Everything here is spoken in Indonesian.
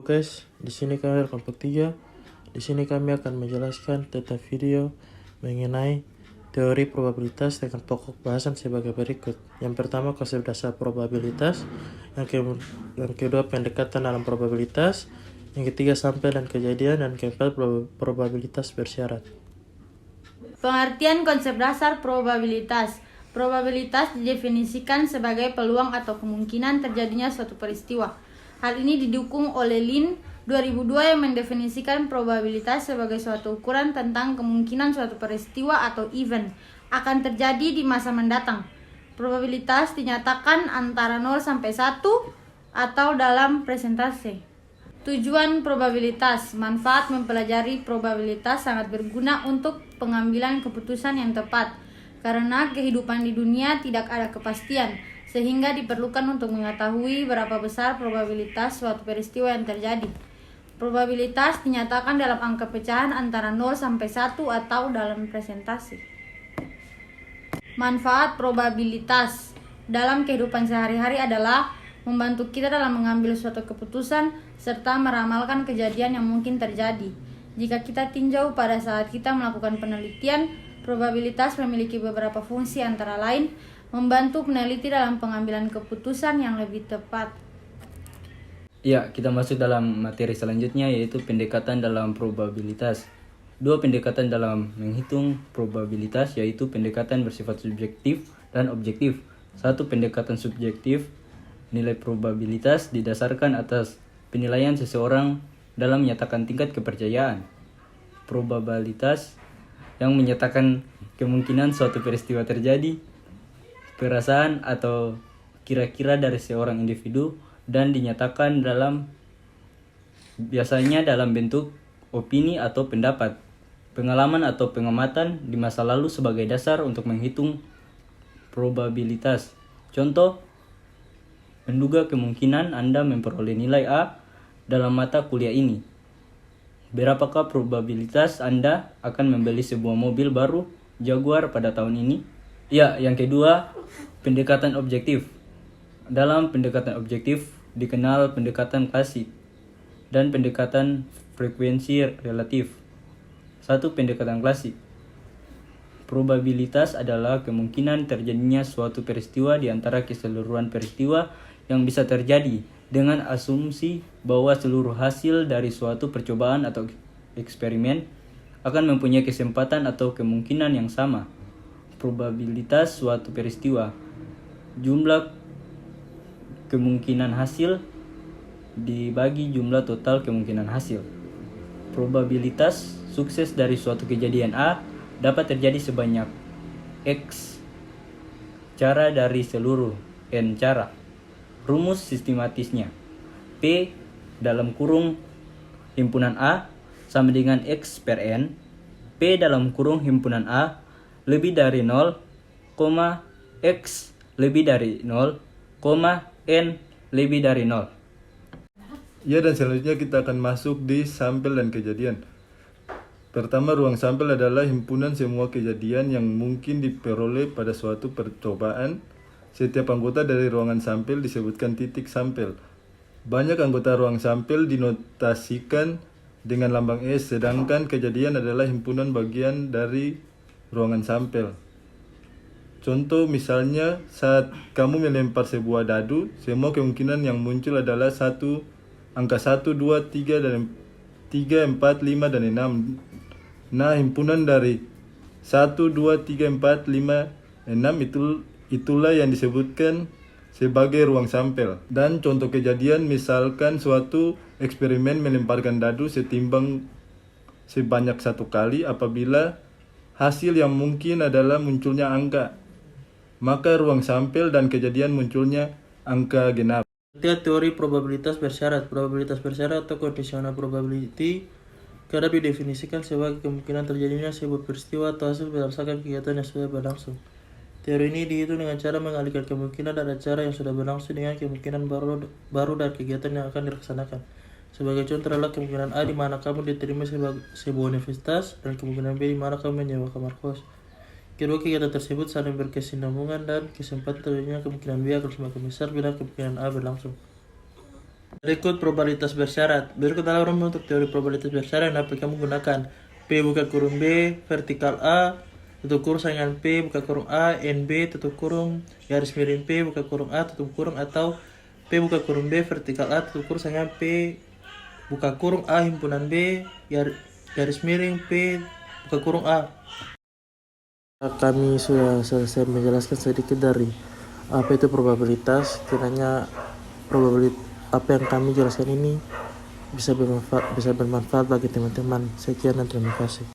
Guys, di sini kami kelompok 3. Di sini kami akan menjelaskan tentang video mengenai teori probabilitas dengan pokok bahasan sebagai berikut. Yang pertama, konsep dasar probabilitas. Yang kedua, pendekatan dalam probabilitas. Yang ketiga, sampel dan kejadian. Dan keempat, probabilitas bersyarat. Pengertian konsep dasar probabilitas. Probabilitas didefinisikan sebagai peluang atau kemungkinan terjadinya suatu peristiwa. Hal ini didukung oleh Lin 2002 yang mendefinisikan probabilitas sebagai suatu ukuran tentang kemungkinan suatu peristiwa atau event akan terjadi di masa mendatang. Probabilitas dinyatakan antara 0 sampai 1 atau dalam presentase. Tujuan probabilitas. Manfaat mempelajari probabilitas sangat berguna untuk pengambilan keputusan yang tepat. Karena kehidupan di dunia tidak ada kepastian, sehingga diperlukan untuk mengetahui berapa besar probabilitas suatu peristiwa yang terjadi. Probabilitas dinyatakan dalam angka pecahan antara 0 sampai 1 atau dalam presentasi. Manfaat probabilitas dalam kehidupan sehari-hari adalah membantu kita dalam mengambil suatu keputusan serta meramalkan kejadian yang mungkin terjadi. Jika kita tinjau pada saat kita melakukan penelitian, probabilitas memiliki beberapa fungsi antara lain membantu peneliti dalam pengambilan keputusan yang lebih tepat. Ya, kita masuk dalam materi selanjutnya yaitu pendekatan dalam probabilitas. Dua pendekatan dalam menghitung probabilitas yaitu pendekatan bersifat subjektif dan objektif. Satu, pendekatan subjektif. Nilai probabilitas didasarkan atas penilaian seseorang dalam menyatakan tingkat kepercayaan. Probabilitas yang menyatakan kemungkinan suatu peristiwa terjadi, perasaan atau kira-kira dari seorang individu dan dinyatakan biasanya dalam bentuk opini atau pendapat, pengalaman atau pengamatan di masa lalu sebagai dasar untuk menghitung probabilitas. Contoh, menduga kemungkinan Anda memperoleh nilai A dalam mata kuliah ini. Berapakah probabilitas Anda akan membeli sebuah mobil baru Jaguar pada tahun ini? Ya, yang kedua, pendekatan objektif. Dalam pendekatan objektif dikenal pendekatan klasik dan pendekatan frekuensi relatif. Satu, pendekatan klasik. Probabilitas adalah kemungkinan terjadinya suatu peristiwa di antara keseluruhan peristiwa yang bisa terjadi dengan asumsi bahwa seluruh hasil dari suatu percobaan atau eksperimen akan mempunyai kesempatan atau kemungkinan yang sama. Probabilitas suatu peristiwa, jumlah kemungkinan hasil dibagi jumlah total kemungkinan hasil. Probabilitas sukses dari suatu kejadian A dapat terjadi sebanyak X cara dari seluruh N cara. Rumus sistematisnya, P dalam kurung himpunan A sama dengan X per N. P dalam kurung himpunan A lebih dari 0, X lebih dari 0, N lebih dari 0. Ya, dan selanjutnya kita akan masuk di sampel dan kejadian. Pertama, ruang sampel adalah himpunan semua kejadian yang mungkin diperoleh pada suatu percobaan. Setiap anggota dari ruangan sampel disebutkan titik sampel. Banyak anggota ruang sampel dinotasikan dengan lambang S, sedangkan kejadian adalah himpunan bagian dari ruangan sampel. Contoh misalnya, saat kamu melempar sebuah dadu, semua kemungkinan yang muncul adalah angka 1, 2, 3, dan 3, 4, 5, dan 6. Nah, himpunan dari 1, 2, 3, 4, 5, 6 itulah yang disebutkan sebagai ruang sampel. Dan contoh kejadian misalkan suatu eksperimen melemparkan dadu setimbang sebanyak 1 kali. Apabila hasil yang mungkin adalah munculnya angka, maka ruang sampel dan kejadian munculnya angka genap. Teori probabilitas bersyarat. Probabilitas bersyarat atau conditional probability kerap didefinisikan sebagai kemungkinan terjadinya sebuah peristiwa atau hasil berdasarkan kegiatan yang sudah berlangsung. Teori ini dihitung dengan cara mengalihkan kemungkinan dari acara yang sudah berlangsung dengan kemungkinan baru dari kegiatan yang akan dilaksanakan. Sebagai contoh adalah kemungkinan A di mana kamu diterima sebuah universitas dan kemungkinan B di mana kamu menyewa kamar kos. Kedua kegiatan tersebut saling berkesinambungan dan kesempatan terjadinya kemungkinan B akan semakin besar bila kemungkinan A berlangsung. Berikut probabilitas bersyarat. Berikut adalah rumus untuk teori probabilitas bersyarat yang dapat kamu gunakan. P buka kurung B vertikal A tutup kurung saingan P buka kurung A NB tutup kurung garis miring P buka kurung A tutup kurung, atau P buka kurung B vertikal A tutup kurung saingan P buka kurung A himpunan B garis miring P buka kurung A. Kami sudah selesai menjelaskan sedikit dari apa itu probabilitas. Kiranya probabilitas apa yang kami jelaskan ini bisa bermanfaat bagi teman-teman. Sekian dan terima kasih.